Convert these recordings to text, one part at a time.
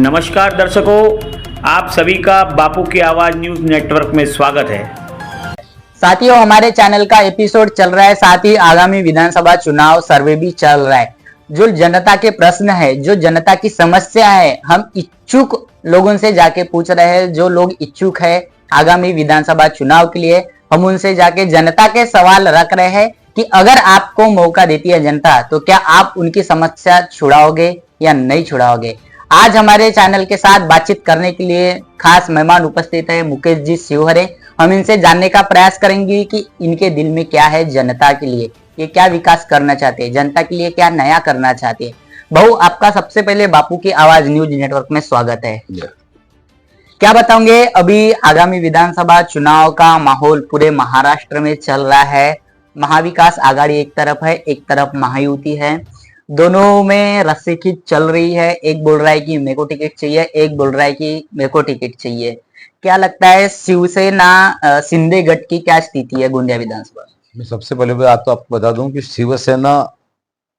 नमस्कार दर्शकों, आप सभी का बापू की आवाज न्यूज नेटवर्क में स्वागत है। साथियों, हमारे चैनल का एपिसोड चल रहा है, साथ ही आगामी विधानसभा चुनाव सर्वे भी चल रहा है। जो जनता के प्रश्न है, जो जनता की समस्या है, हम इच्छुक लोगों से जाके पूछ रहे हैं। जो लोग इच्छुक है आगामी विधानसभा चुनाव के लिए, हम उनसे जाके जनता के सवाल रख रहे हैं कि अगर आपको मौका देती है जनता, तो क्या आप उनकी समस्या छुड़ाओगे या नहीं छुड़ाओगे। आज हमारे चैनल के साथ बातचीत करने के लिए खास मेहमान उपस्थित है, मुकेश जी शिवहरे। हम इनसे जानने का प्रयास करेंगे कि इनके दिल में क्या है जनता के लिए, ये क्या विकास करना चाहते हैं, जनता के लिए क्या नया करना चाहते हैं। बहु, आपका सबसे पहले बापू की आवाज न्यूज नेटवर्क में स्वागत है। क्या बताओगे, अभी आगामी विधानसभा चुनाव का माहौल पूरे महाराष्ट्र में चल रहा है। महाविकास आघाड़ी एक तरफ है, एक तरफ महायुति है। दोनों में रस्सीखींच चल रही है। एक बोल रहा है कि मेरे को टिकट चाहिए, एक बोल रहा है कि मेरे को टिकट चाहिए। क्या लगता है शिवसेना शिंदे गठ की क्या स्थिति है गोंदिया विधानसभा? मैं सबसे पहले तो आपको बता दूं कि शिवसेना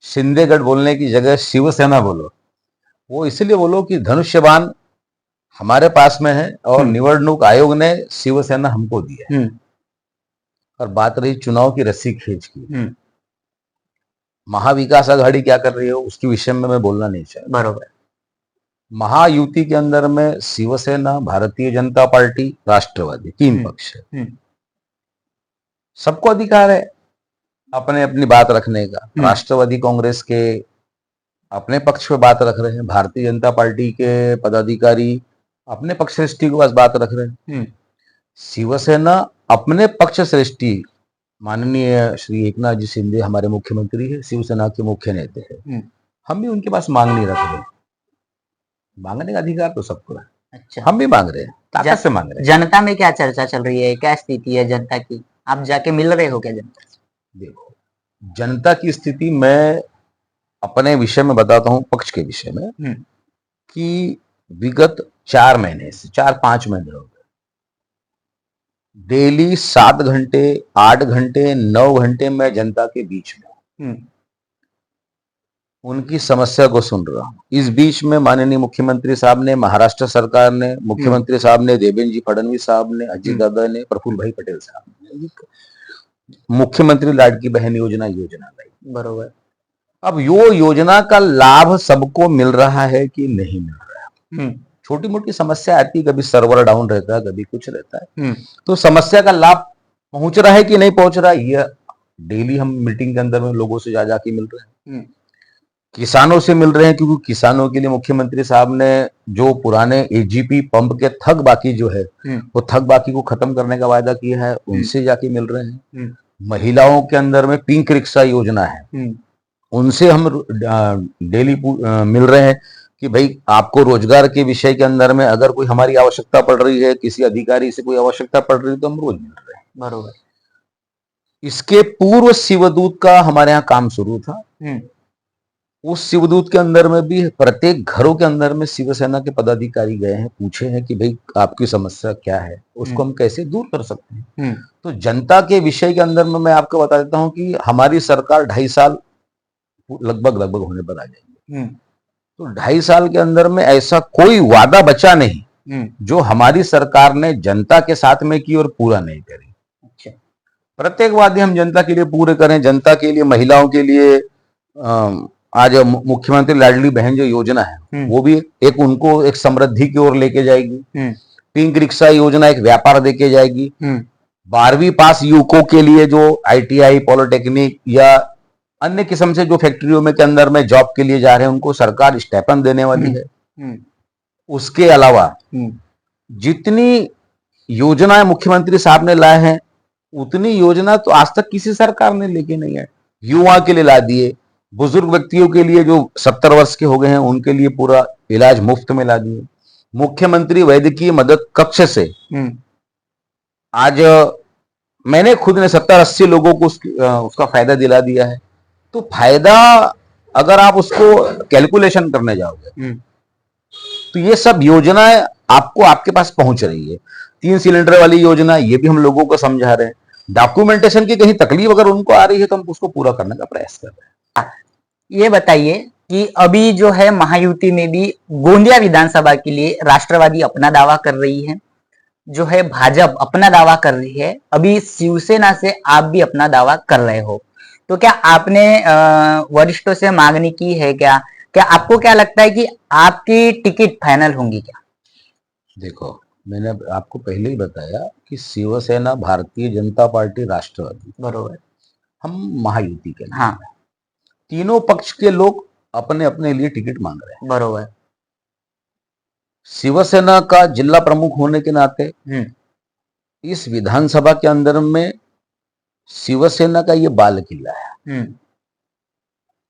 शिंदे गठ बोलने की जगह शिवसेना बोलो। वो इसलिए बोलो कि धनुष्यबाण हमारे पास में है और निवडणूक आयोग ने शिवसेना हमको दी है। और बात रही चुनाव की रस्सी खींच की, महाविकास आघाड़ी क्या कर रही है उसके विषय में मैं बोलना नहीं चाहता। बरोबर। महायुति के अंदर में शिवसेना, भारतीय जनता पार्टी, राष्ट्रवादी, तीन पक्ष है। सबको अधिकार है अपने अपनी बात रखने का। राष्ट्रवादी कांग्रेस के अपने पक्ष पे बात रख रहे हैं, भारतीय जनता पार्टी के पदाधिकारी अपने पक्ष श्रेष्ठी के पास बात रख रहे हैं। शिवसेना अपने पक्ष श्रेष्ठी माननीय श्री एकनाथ जी शिंदे हमारे मुख्यमंत्री है, शिवसेना के मुख्य नेता है। हम भी उनके पास मांग नहीं रख रहे। मांगने का अधिकार तो सबको है। अच्छा, हम भी मांग रहे हैं, ताकत से मांग रहे हैं। जनता में क्या चर्चा चल रही है, क्या स्थिति है जनता की? आप जाके मिल रहे हो क्या जनता से? देखो, जनता की स्थिति मैं अपने विषय में बताता हूं, पक्ष के विषय में, कि विगत 4 महीने से 4-5 महीने हो गए, डेली 7 घंटे, 8 घंटे, 9 घंटे मैं जनता के बीच में उनकी समस्या को सुन रहा हूं। इस बीच में माननीय मुख्यमंत्री साहब ने, महाराष्ट्र सरकार ने, मुख्यमंत्री साहब ने, देवेंद्र जी फडणवीस साहब ने, अजीत दादा ने, प्रफुल्ल भाई पटेल साहब ने मुख्यमंत्री लाडकी बहन योजना लाई। बरोबर। अब यो योजना का लाभ सबको मिल रहा है कि नहीं मिल रहा है। छोटी मोटी समस्या आती है, कभी सर्वर डाउन रहता है, कभी कुछ रहता है, तो समस्या का लाभ पहुंच रहा है कि नहीं पहुंच रहा है, ये डेली हम मीटिंग के अंदर में लोगों से जा के मिल रहे हैं। किसानों से मिल रहे हैं, क्योंकि किसानों के लिए मुख्यमंत्री साहब ने जो पुराने एजीपी पंप के थक बाकी जो है, वो थक बाकी को खत्म करने का वायदा किया है, उनसे जाके मिल रहे हैं। महिलाओं के अंदर में पिंक रिक्शा योजना है, उनसे हम डेली मिल रहे हैं कि भाई आपको रोजगार के विषय के अंदर में अगर कोई हमारी आवश्यकता पड़ रही है, किसी अधिकारी से कोई आवश्यकता पड़ रही है, तो हम रोज मिल रहे हैं। बरोबर। इसके पूर्व शिवदूत का हमारे यहाँ काम शुरू था। उस शिवदूत के अंदर में भी प्रत्येक घरों के अंदर में शिवसेना के पदाधिकारी गए हैं, पूछे हैं कि भाई आपकी समस्या क्या है, उसको हम कैसे दूर कर सकते हैं। तो जनता के विषय के अंदर में मैं आपको बता देता हूं कि हमारी सरकार 2.5 साल लगभग होने पर आ जाएगी। तो 2.5 साल के अंदर में ऐसा कोई वादा बचा नहीं जो हमारी सरकार ने जनता के साथ में की और पूरा नहीं करी। अच्छा। प्रत्येक वादे हम जनता के लिए पूरे करें, जनता के लिए, महिलाओं के लिए। आज मुख्यमंत्री लाडली बहन जो योजना है, वो भी एक उनको एक समृद्धि की ओर लेके जाएगी। पिंक रिक्शा योजना एक व्यापार देके जाएगी। 12वीं पास युवकों के लिए जो ITI, पॉलिटेक्निक या अन्य किस्म से जो फैक्ट्रियों में के अंदर में जॉब के लिए जा रहे हैं, उनको सरकार स्टाइपेंड देने वाली है। उसके अलावा जितनी योजनाएं मुख्यमंत्री साहब ने लाए हैं, उतनी योजना तो आज तक किसी सरकार ने लेके नहीं है। युवा के लिए ला दिए, बुजुर्ग व्यक्तियों के लिए जो 70 वर्ष के हो गए हैं, उनके लिए पूरा इलाज मुफ्त में ला दिए। मुख्यमंत्री वैद्यकीय मदद कक्ष से आज मैंने खुद ने 70-80 लोगों को उसका फायदा दिला दिया है। तो फायदा अगर आप उसको कैलकुलेशन करने जाओगे, तो ये सब योजनाएं आपको आपके पास पहुंच रही है। 3 सिलेंडर वाली योजना, ये भी हम लोगों को समझा रहे हैं। डॉक्यूमेंटेशन की कहीं तकलीफ अगर उनको आ रही है, तो हम उसको पूरा करने का प्रयास कर रहे हैं। ये बताइए कि अभी जो है महायुति में भी गोंदिया विधानसभा के लिए राष्ट्रवादी अपना दावा कर रही है, जो है भाजपा अपना दावा कर रही है, अभी शिवसेना से आप भी अपना दावा कर रहे हो। तो क्या आपने वरिष्ठों से मांगनी की है क्या? क्या आपको क्या लगता है कि आपकी टिकट फाइनल होंगी क्या? देखो, मैंने आपको पहले ही बताया कि शिवसेना, भारतीय जनता पार्टी, राष्ट्रवादी, बरोबर, हम महायुति के लिए हाँ, तीनों पक्ष के लोग अपने अपने लिए टिकट मांग रहे हैं। बरोबर, शिवसेना का जिला प्रमुख होने के नाते इस विधानसभा के अंदर में शिवसेना का ये बाल किला है।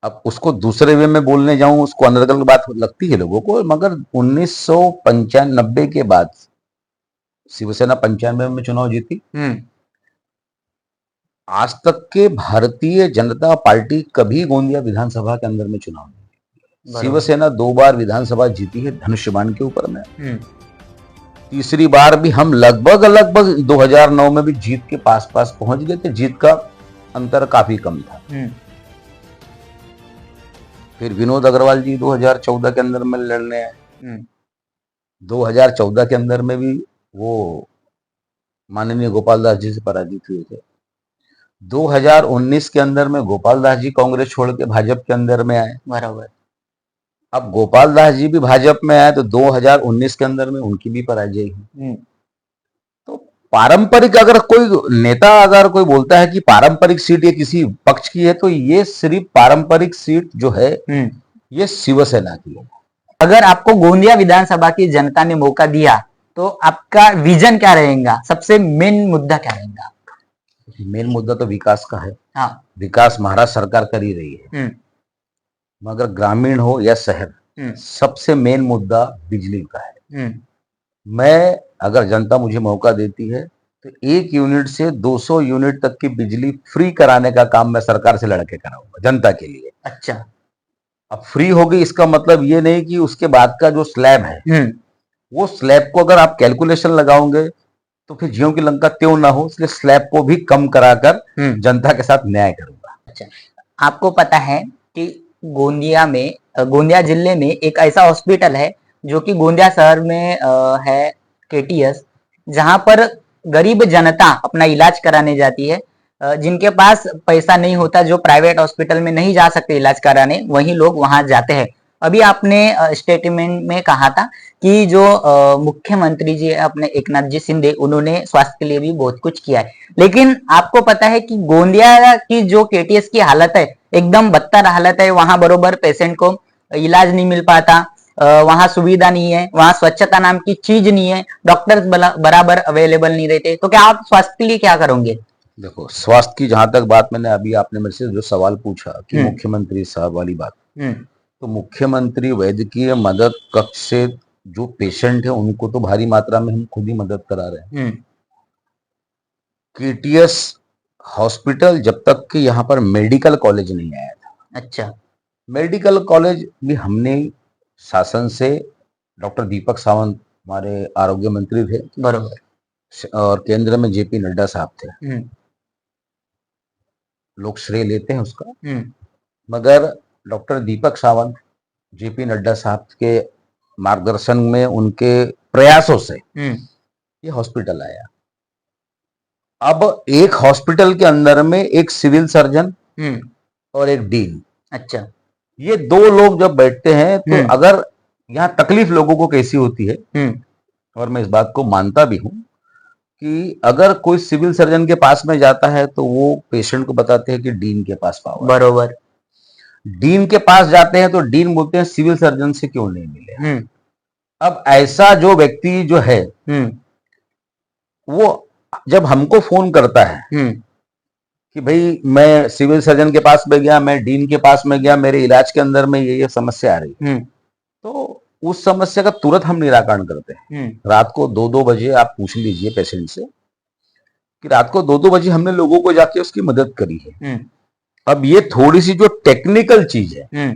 अब उसको दूसरे वे में बोलने जाऊं, उसको अनर्गल बात लगती है लोगों को, मगर 1995 के बाद शिवसेना 95 में चुनाव जीती। आज तक के भारतीय जनता पार्टी कभी गोंदिया विधानसभा के अंदर में चुनाव नहीं जीती। शिवसेना 2 बार विधानसभा जीती है धनुष्यबाण के ऊपर में। तीसरी बार भी हम लगभग 2009 में भी जीत के पास पहुंच गए थे, जीत का अंतर काफी कम था। फिर विनोद अग्रवाल जी 2014 के अंदर में लड़ने आए। 2014 के अंदर में भी वो माननीय गोपाल दास जी से पराजित हुए थे। 2019 के अंदर में गोपाल दास जी कांग्रेस छोड़ के भाजपा के अंदर में आए। बराबर, अब गोपाल दास जी भी भाजपा में आए तो 2019 के अंदर में उनकी भी पराजय हुई। तो पारंपरिक, अगर कोई नेता अगर कोई बोलता है कि पारंपरिक सीट ये किसी पक्ष की है, तो ये सिर्फ पारंपरिक सीट जो है ये शिवसेना की है। अगर आपको गोंदिया विधानसभा की जनता ने मौका दिया तो आपका विजन क्या रहेगा? सबसे मेन मुद्दा क्या रहेगा? मेन मुद्दा तो विकास का है। हाँ, विकास महाराष्ट्र सरकार कर ही रही है, मगर ग्रामीण हो या शहर, सबसे मेन मुद्दा बिजली का है। मैं, अगर जनता मुझे मौका देती है तो 1 यूनिट से 200 यूनिट तक की बिजली फ्री कराने का काम मैं सरकार से लड़के कराऊंगा जनता के लिए। अच्छा, अब फ्री होगी इसका मतलब ये नहीं कि उसके बाद का जो स्लैब है वो स्लैब को अगर आप कैलकुलेशन लगाओगे तो फिर ज्यों की लंका त्यों ना हो, इसलिए स्लैब को भी कम कराकर जनता के साथ न्याय करूंगा। अच्छा, आपको पता है कि गोंदिया जिले में एक ऐसा हॉस्पिटल है जो कि गोंदिया शहर में है, केटीएस, जहां पर गरीब जनता अपना इलाज कराने जाती है। जिनके पास पैसा नहीं होता, जो प्राइवेट हॉस्पिटल में नहीं जा सकते इलाज कराने, वही लोग वहां जाते हैं। अभी आपने स्टेटमेंट में कहा था कि जो मुख्यमंत्री जी अपने एकनाथ जी शिंदे, उन्होंने स्वास्थ्य के लिए भी बहुत कुछ किया है, लेकिन आपको पता है कि गोंदिया की जो केटीएस की हालत है एकदम बदतर हालत है। वहां बरोबर पेशेंट को इलाज नहीं मिल पाता, वहां सुविधा नहीं है, वहां स्वच्छता नाम की चीज नहीं है, डॉक्टर्स बराबर अवेलेबल नहीं रहते। तो क्या आप स्वास्थ्य के लिए क्या करोगे? देखो, स्वास्थ्य की जहां तक बात, मैंने अभी आपने मेरे से जो सवाल पूछा कि मुख्यमंत्री साहब वाली बात, तो मुख्यमंत्री वैद्यकीय मदद कक्ष से जो पेशेंट है उनको तो भारी मात्रा में हम खुद ही मदद करा रहे हैं। केटीएस हॉस्पिटल जब तक कि यहाँ पर मेडिकल कॉलेज नहीं आया था। अच्छा, मेडिकल कॉलेज भी हमने शासन से, डॉक्टर दीपक सावंत हमारे आरोग्य मंत्री थे, बरोबर, और केंद्र में जेपी नड्डा साहब थे। लोग श्रेय लेते हैं उसका, मगर डॉक्टर दीपक सावंत, जेपी नड्डा साहब के मार्गदर्शन में, उनके प्रयासों से ये हॉस्पिटल आया। अब एक हॉस्पिटल के अंदर में एक सिविल सर्जन और एक डीन, अच्छा, ये 2 लोग जब बैठते हैं तो अगर यहाँ तकलीफ लोगों को कैसी होती है, और मैं इस बात को मानता भी हूं कि अगर कोई सिविल सर्जन के पास में जाता है तो वो पेशेंट को बताते हैं कि डीन के पास पावर, बरोबर, डीन के पास जाते हैं तो डीन बोलते हैं सिविल सर्जन से क्यों नहीं मिले। अब ऐसा जो व्यक्ति जो है वो जब हमको फोन करता है कि भाई मैं सिविल सर्जन के पास में गया, मैं डीन के पास में गया, मेरे इलाज के अंदर में ये समस्या आ रही है, तो उस समस्या का तुरंत हम निराकरण करते हैं। रात को 2-2 बजे आप पूछ लीजिए पेशेंट से कि रात को 2-2 बजे हमने लोगों को जाके उसकी मदद करी है। अब ये थोड़ी सी जो टेक्निकल चीज है,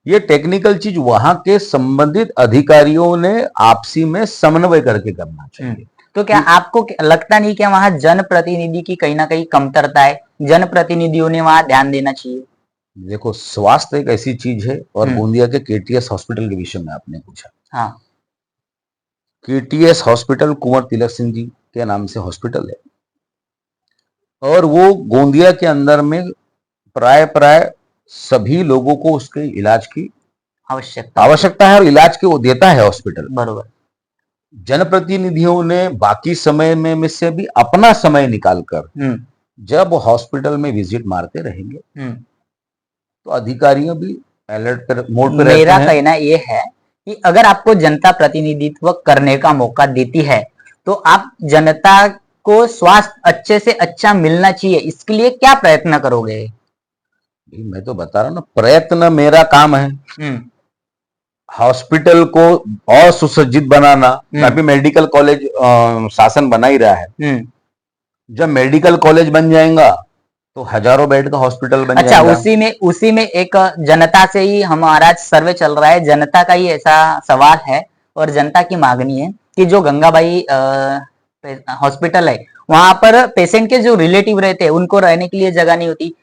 ये टेक्निकल चीज वहां के संबंधित अधिकारियों ने आपसी में समन्वय करके करना चाहिए। तो क्या आपको लगता नहीं कि वहां जनप्रतिनिधि की कहीं ना कहीं कमतरता है? जनप्रतिनिधियों ने वहां ध्यान देना चाहिए। देखो, स्वास्थ्य एक ऐसी चीज है, और हम्म। गोंदिया के केटीएस हॉस्पिटल के विषय में आपने पूछा। हाँ। केटीएस हॉस्पिटल कुंवर तिलक सिंह जी के नाम से हॉस्पिटल है, और वो गोंदिया के अंदर में प्राय प्राय सभी लोगों को उसके इलाज की आवश्यकता है, और इलाज के वो देता है हॉस्पिटल। बरोबर। जनप्रतिनिधियों ने बाकी समय में से भी अपना समय निकालकर जब हॉस्पिटल में विजिट मारते रहेंगे, तो अधिकारियों भी अलर्ट पर, मोड पे रहते मेरा हैं। कहना ये है कि अगर आपको जनता प्रतिनिधित्व करने का मौका देती है तो आप जनता को स्वास्थ्य अच्छे से अच्छा मिलना चाहिए, इसके लिए क्या प्रयत्न करोगे? मैं तो बता रहा हूँ ना, प्रयत्न मेरा काम है। हॉस्पिटल को और सुसज्जित बनाना। अभी मेडिकल कॉलेज शासन बना ही रहा है। जब मेडिकल कॉलेज बन जाएगा तो हजारों बेड का हॉस्पिटल बन अच्छा, जाएगा। उसी में एक जनता से ही हमारा सर्वे चल रहा है, जनता का ही ऐसा सवाल है और जनता की मांगनी है कि जो गंगाबाई हॉस्पिटल है वहां पर पेशेंट के जो रिलेटिव रहते हैं उनको रहने के लिए जगह नहीं होती।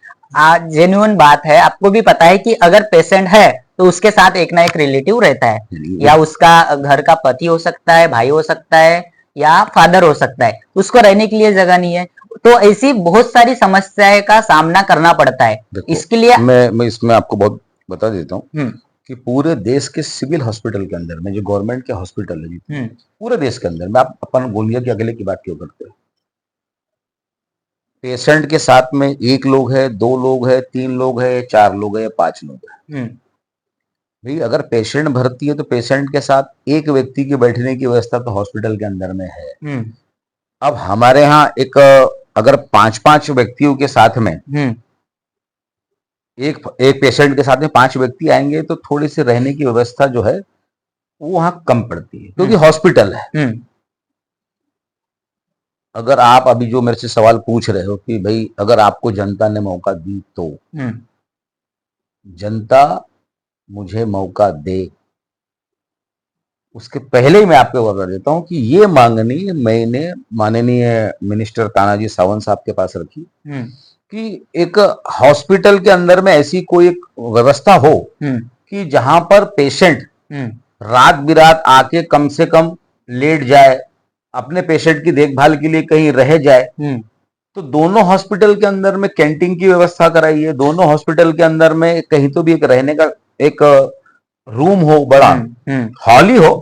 जेन्युइन बात है, आपको भी पता है कि अगर पेशेंट है तो उसके साथ एक ना एक रिलेटिव रहता है, या उसका घर का पति हो सकता है, भाई हो सकता है, या फादर हो सकता है, उसको रहने के लिए जगह नहीं है। तो ऐसी बहुत सारी समस्याएं का सामना करना पड़ता है। इसके लिए मैं इसमें आपको बहुत बता देता हूँ कि पूरे देश के सिविल हॉस्पिटल के अंदर में, जो गवर्नमेंट के हॉस्पिटल है पूरे देश के अंदर में, आप अपन गोंदिया के अगले की बात क्यों करते हो? पेशेंट के साथ में एक लोग है, दो लोग है, तीन लोग है, चार लोग है, पांच लोग है। भाई, अगर पेशेंट भर्ती है तो पेशेंट के साथ एक व्यक्ति के बैठने की व्यवस्था तो हॉस्पिटल के अंदर में है। अब हमारे यहाँ अगर पांच पांच व्यक्तियों के साथ में एक पेशेंट के साथ में पांच व्यक्ति आएंगे तो थोड़ी सी रहने की व्यवस्था जो है वो वहां कम पड़ती है, क्योंकि हॉस्पिटल है। अगर आप अभी जो मेरे से सवाल पूछ रहे हो कि भाई अगर आपको जनता ने मौका दी तो, जनता मुझे मौका दे, उसके पहले ही मैं आपको बता देता हूं कि ये मांगनी मैंने माननीय मिनिस्टर तानाजी सावंत साहब के पास रखी कि एक हॉस्पिटल के अंदर में ऐसी कोई एक व्यवस्था हो कि जहां पर पेशेंट रात बिरात आके कम से कम लेट जाए, अपने पेशेंट की देखभाल के लिए कहीं रह जाए। तो दोनों हॉस्पिटल के अंदर में कैंटीन की व्यवस्था कराई है, दोनों हॉस्पिटल के अंदर में कहीं तो भी एक रहने का एक रूम हो, बड़ा हॉल ही हो,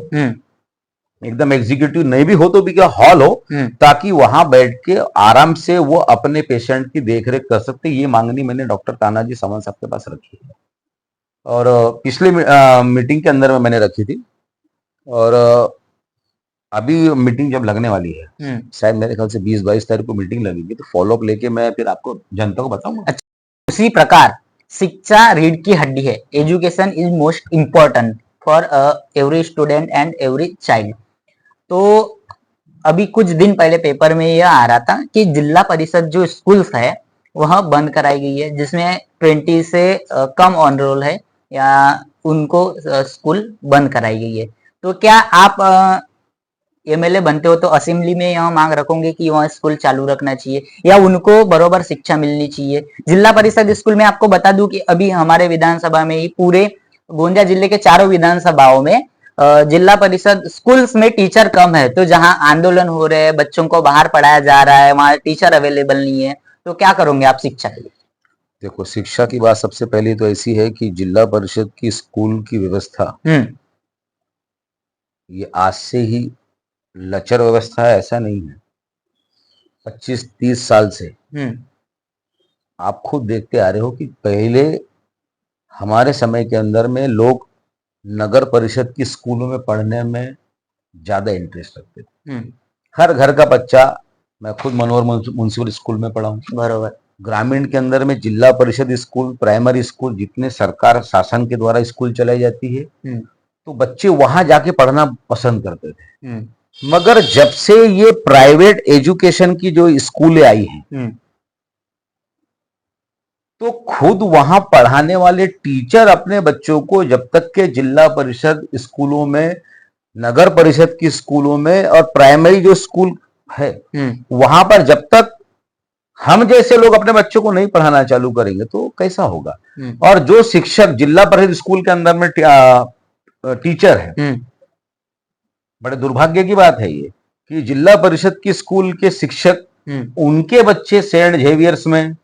एकदम एग्जीक्यूटिव नहीं भी हो तो भी क्या हॉल हो, ताकि वहां बैठ के आराम से वो अपने पेशेंट की देखरेख कर सकते। ये मांगनी मैंने डॉक्टर तानाजी सावंत साहब के पास रखी है, और पिछले मीटिंग के अंदर में मैंने रखी थी, और अभी मीटिंग जब लगने वाली है, शायद मेरे ख्याल से 20-22 तारीख को मीटिंग लगेगी, तो फॉलोअप लेके मैं फिर आपको जनता को बताऊंगा। उसी प्रकार शिक्षा रीढ़ की हड्डी है, education is most important for every student and every child. तो अभी कुछ दिन पहले पेपर में यह आ रहा था कि जिला परिषद जो स्कूल्स है वह बंद कराई गई है, जिसमें 20 से कम ऑन रोल है या उनको स्कूल बंद कराई गई है। तो क्या आप एमएलए बनते हो तो असेंबली में यह मांग रखोगे कि वहाँ स्कूल चालू रखना चाहिए या उनको बराबर शिक्षा मिलनी चाहिए? जिला परिषद स्कूल में आपको बता दूं कि अभी हमारे विधानसभा में ही पूरे गोंदिया जिले के चारों विधानसभाओं में जिला परिषद स्कूल्स में टीचर कम है। तो जहां आंदोलन हो रहे हैं, बच्चों को बाहर पढ़ाया जा रहा है, वहां टीचर अवेलेबल नहीं है, तो क्या करोगे आप शिक्षा के लिए? देखो, शिक्षा की बात सबसे पहले तो ऐसी है कि जिला परिषद की स्कूल की व्यवस्था ये आज से ही लचर व्यवस्था है ऐसा नहीं है। 25-30 साल से आप खुद देखते आ रहे हो कि पहले हमारे समय के अंदर में लोग नगर परिषद की स्कूलों में पढ़ने में ज्यादा इंटरेस्ट रखते थे। हर घर का बच्चा, मैं खुद मनोहर म्युनिसिपल स्कूल में पढ़ा हूँ, बराबर। ग्रामीण के अंदर में जिला परिषद स्कूल, प्राइमरी स्कूल, जितने सरकार शासन के द्वारा स्कूल चलाई जाती है, तो बच्चे वहां जाके पढ़ना पसंद करते थे। मगर जब से ये प्राइवेट एजुकेशन की जो स्कूलें आई हैं, तो खुद वहां पढ़ाने वाले टीचर अपने बच्चों को जब तक के जिला परिषद स्कूलों में, नगर परिषद की स्कूलों में और प्राइमरी जो स्कूल है वहां पर जब तक हम जैसे लोग अपने बच्चों को नहीं पढ़ाना चालू करेंगे तो कैसा होगा। और जो शिक्षक जिला परिषद स्कूल के अंदर में टीचर है, बड़े दुर्भाग्य की बात है ये कि जिला परिषद की स्कूल के शिक्षक उनके बच्चे सेंट जेवियर्स में,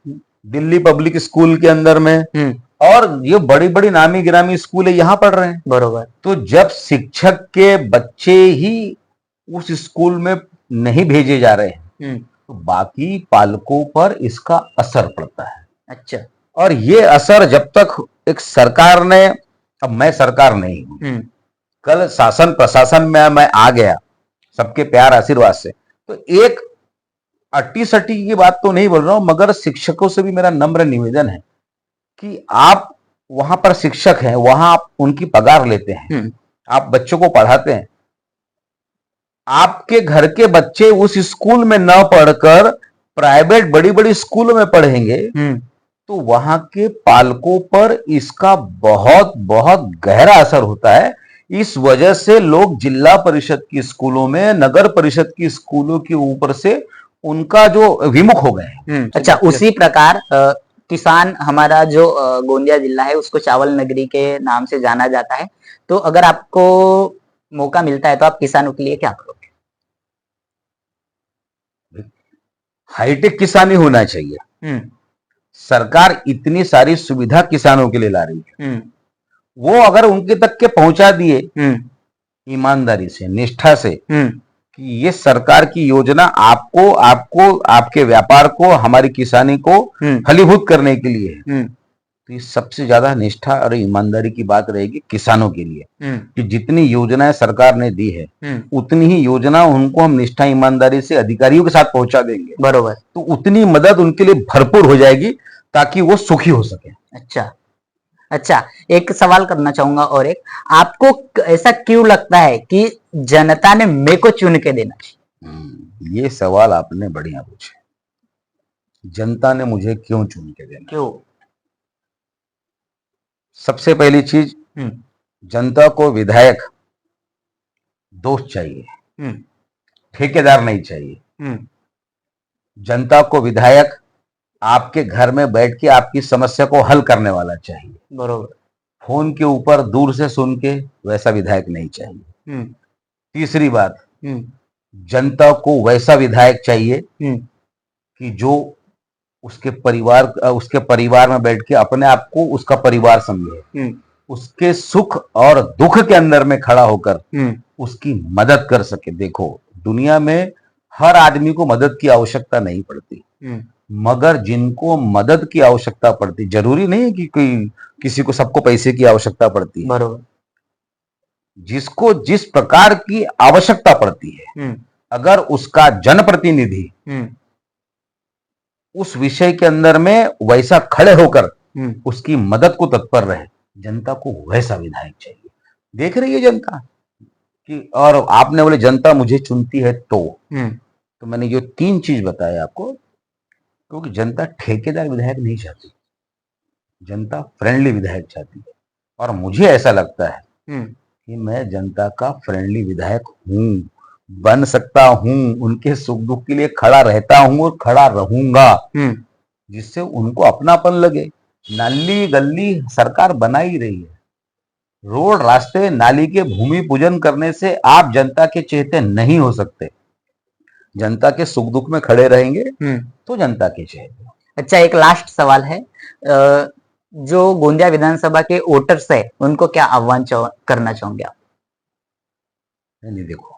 दिल्ली पब्लिक स्कूल के अंदर में और ये बड़ी बड़ी नामी गिरामी स्कूल है यहाँ पढ़ रहे हैं। बरोबर। तो जब शिक्षक के बच्चे ही उस स्कूल में नहीं भेजे जा रहे हैं तो बाकी पालकों पर इसका असर पड़ता है। अच्छा। और ये असर जब तक एक सरकार ने, अब मैं सरकार नहीं हूं, कल शासन प्रशासन में मैं आ गया सबके प्यार आशीर्वाद से, तो एक अट्टी सट्टी की बात तो नहीं बोल रहा हूं, मगर शिक्षकों से भी मेरा नम्र निवेदन है कि आप वहां पर शिक्षक हैं, वहां आप उनकी पगार लेते हैं, आप बच्चों को पढ़ाते हैं, आपके घर के बच्चे उस स्कूल में न पढ़कर प्राइवेट बड़ी बड़ी स्कूलों में पढ़ेंगे तो वहां के पालकों पर इसका बहुत बहुत गहरा असर होता है। इस वजह से लोग जिला परिषद की स्कूलों में, नगर परिषद की स्कूलों के ऊपर से उनका जो विमुख हो गए। अच्छा, उसी प्रकार किसान, हमारा जो गोंदिया जिला है उसको चावल नगरी के नाम से जाना जाता है, तो अगर आपको मौका मिलता है तो आप किसानों के लिए क्या करोगे? हाईटेक किसानी होना चाहिए। सरकार इतनी सारी सुविधा किसानों के लिए ला रही है, वो अगर उनके तक के पहुंचा दिए ईमानदारी से, निष्ठा से कि ये सरकार की योजना आपको आपको आपके व्यापार को, हमारी किसानी को फलीभूत करने के लिए है, तो ये सबसे ज्यादा निष्ठा और ईमानदारी की बात रहेगी किसानों के लिए कि जितनी योजनाएं सरकार ने दी है उतनी ही योजना उनको हम निष्ठा ईमानदारी से अधिकारियों के साथ पहुंचा देंगे। बरोबर। तो उतनी मदद उनके लिए भरपूर हो जाएगी ताकि वो सुखी हो सके। अच्छा, एक सवाल करना चाहूंगा और एक, आपको ऐसा क्यों लगता है कि जनता ने मेरे को चुन के देना चाहिए? ये सवाल आपने बढ़िया पूछा। जनता ने मुझे क्यों चुन के देना? क्यों? सबसे पहली चीज, जनता को विधायक दोस्त चाहिए, ठेकेदार नहीं चाहिए। जनता को विधायक आपके घर में बैठ के आपकी समस्या को हल करने वाला चाहिए। बरोबर। फोन के ऊपर दूर से सुन के वैसा विधायक नहीं चाहिए। तीसरी बात, जनता को वैसा विधायक चाहिए कि जो उसके परिवार में बैठ के अपने आप को उसका परिवार समझे, उसके सुख और दुख के अंदर में खड़ा होकर उसकी मदद कर सके। देखो, दुनिया में हर आदमी को मदद की आवश्यकता नहीं पड़ती, मगर जिनको मदद की आवश्यकता पड़ती, जरूरी नहीं है कि कोई किसी को सबको पैसे की आवश्यकता पड़ती है। बरोबर। जिसको जिस प्रकार की आवश्यकता पड़ती है, अगर उसका जनप्रतिनिधि उस विषय के अंदर में वैसा खड़े होकर उसकी मदद को तत्पर रहे, जनता को वैसा विधायक चाहिए। देख रही है जनता कि, और आपने बोले जनता मुझे चुनती है तो मैंने जो 3 चीज बताया आपको, क्योंकि जनता ठेकेदार विधायक नहीं चाहती, जनता फ्रेंडली विधायक चाहती है। और मुझे ऐसा लगता है कि मैं जनता का फ्रेंडली विधायक हूं, बन सकता हूं, उनके सुख दुख के लिए खड़ा रहता हूं और खड़ा रहूंगा, जिससे उनको अपनापन लगे। नाली गली सरकार बना ही रही है, रोड रास्ते नाली के भूमि पूजन करने से आप जनता के चहेते नहीं हो सकते। जनता के सुख दुख में खड़े रहेंगे तो जनता के चहेते। अच्छा, एक लास्ट सवाल है, जो गोंदिया विधानसभा के वोटर्स है उनको क्या आह्वान करना चाहोगे आप? नहीं, देखो,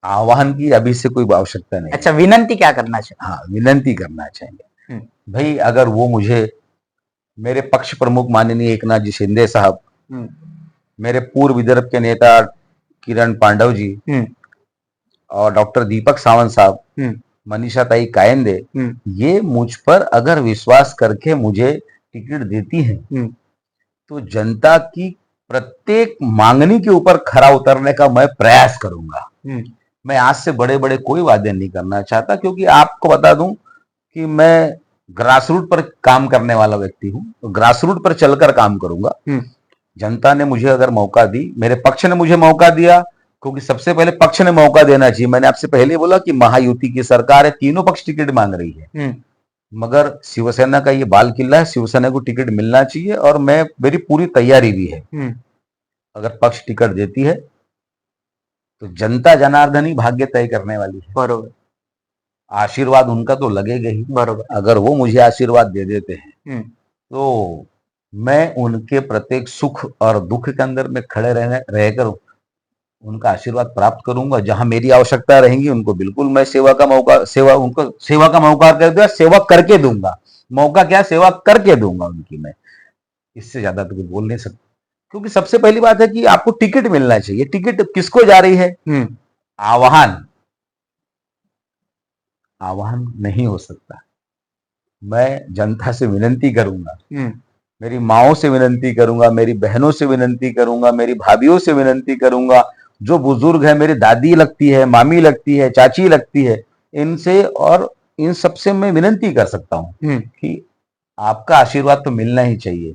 आह्वान की अभी से कोई आवश्यकता नहीं। अच्छा, विनंती क्या करना चाहिए? हाँ, विनंती करना चाहेंगे भाई, अगर वो मुझे, मेरे पक्ष प्रमुख माननीय एकनाथ जी शिंदे साहब, मेरे पूर्व विदर्भ के नेता किरण पांडव जी और डॉक्टर दीपक सावंत साहब, मनीषा ताई कायंदे, ये मुझ पर अगर विश्वास करके मुझे टिकट देती हैं तो जनता की प्रत्येक मांगनी के ऊपर खरा उतरने का मैं प्रयास करूंगा। मैं आज से बड़े बड़े कोई वादे नहीं करना चाहता, क्योंकि आपको बता दूं कि मैं ग्रासरूट पर काम करने वाला व्यक्ति हूं, तो ग्रासरूट पर चलकर काम करूंगा। जनता ने मुझे अगर मौका दी, मेरे पक्ष ने मुझे मौका दिया, क्योंकि सबसे पहले पक्ष ने मौका देना चाहिए। मैंने आपसे पहले बोला कि महायुति की सरकार है, तीनों पक्ष टिकट मांग रही है, मगर शिवसेना का ये बाल किला है, शिवसेना को टिकट मिलना चाहिए और मेरी पूरी तैयारी भी है। अगर पक्ष टिकट देती है तो जनता जनार्दन ही भाग्य तय करने वाली है। बरोबर, आशीर्वाद उनका तो लगेगा ही। बरोबर। अगर वो मुझे आशीर्वाद दे देते हैं तो मैं उनके प्रत्येक सुख और दुख के अंदर में खड़े रहकर उनका आशीर्वाद प्राप्त करूंगा। जहां मेरी आवश्यकता रहेगी उनको बिल्कुल मैं सेवा का मौका सेवा करके दूंगा। मौका क्या, सेवा करके दूंगा उनकी मैं। इससे ज्यादा तो कुछ बोल नहीं सकता, क्योंकि सबसे पहली बात है कि आपको टिकट मिलना चाहिए। टिकट किसको जा रही है? आह्वान नहीं हो सकता। मैं जनता से विनती करूंगा, मेरी माओं से विनती करूंगा, मेरी बहनों से विनती करूंगा, मेरी भाभीओं से विनती करूंगा, जो बुजुर्ग है, मेरी दादी लगती है, मामी लगती है, चाची लगती है, इनसे और इन सबसे मैं विनती कर सकता हूं कि आपका आशीर्वाद तो मिलना ही चाहिए।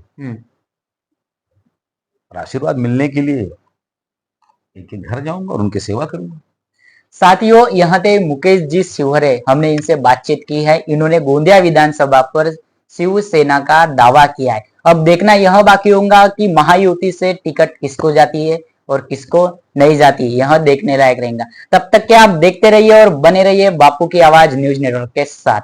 और आशीर्वाद मिलने के लिए एक एक घर जाऊंगा और उनकी सेवा करूंगा। साथियों, यहाँ थे मुकेश जी शिवहरे, हमने इनसे बातचीत की है। इन्होंने गोंदिया विधानसभा पर शिवसेना का दावा किया है। अब देखना यह बाकी होगा कि महायुति से टिकट किसको जाती है और किसको नहीं जाती, यह देखने लायक रहेगा। तब तक क्या आप देखते रहिए और बने रहिए बापू की आवाज न्यूज नेटवर्क के साथ।